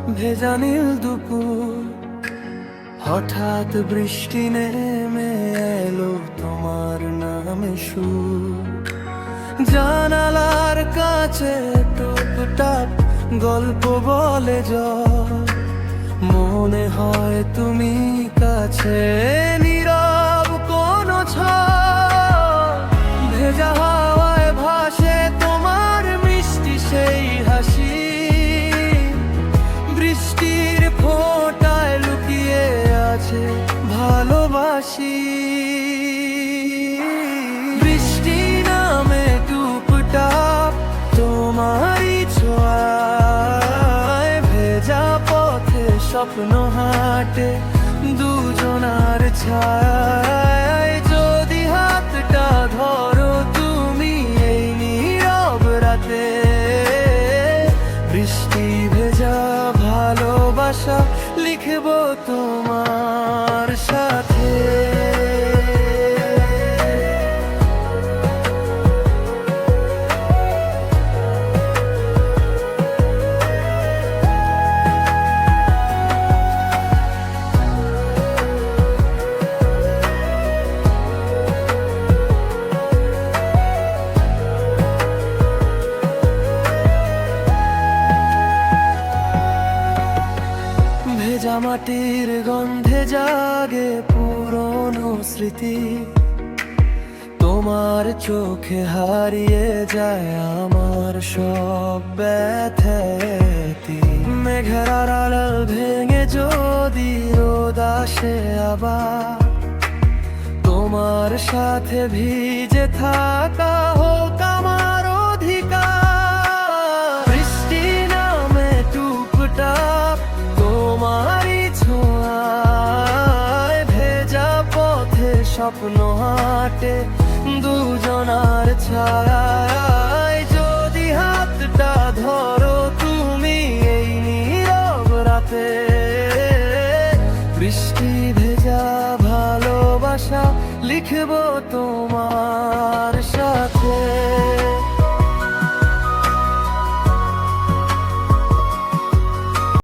ভেজা নীল দুপুর, হঠাৎ বৃষ্টি নেমে এলো তোমার নামে সুর। জানালার কাছে টুপটাপ গল্প বলে ঝড়, মনে হয় তুমি কাছে নীরব কোনো ঝড়। ভেজা হাওয়ায় ভাসে তোমার মিষ্টি সেই হাসি, বৃষ্টির ফোঁটায় লুকিয়ে আছে ভালোবাসি। বৃষ্টি নামে টুপটাপ তোমারই ছোঁয়ায়, ভেজা পথে স্বপ্ন হাঁটে দুজনার ছায়ায়। যদি হাতটা ধরো তুমি এই নীরব রাতে, বৃষ্টি ভেজা ভালোবাসা লিখবো তোমার সাথে। ভেজা মাটির গন্ধে জাগে পুরনো স্মৃতি, তোমার চোখে হারিয়ে যায় আমার সব ব্যথাতি। মেঘের আড়াল ভেঙে যদি রোদ আসে আবার, তোমার সাথে ভিজে থাকা হোক আমার অধিকার। বৃষ্টি নামে টুপটাপ তোমারই ছোঁয়ায়, ভেজা পথে স্বপ্ন হাঁটে দুজনার ছায়ায়। যদি হাতটা ধরো তুমি এই নীরব রাতে, বৃষ্টি ভেজা ভালোবাসা লিখবো তোমার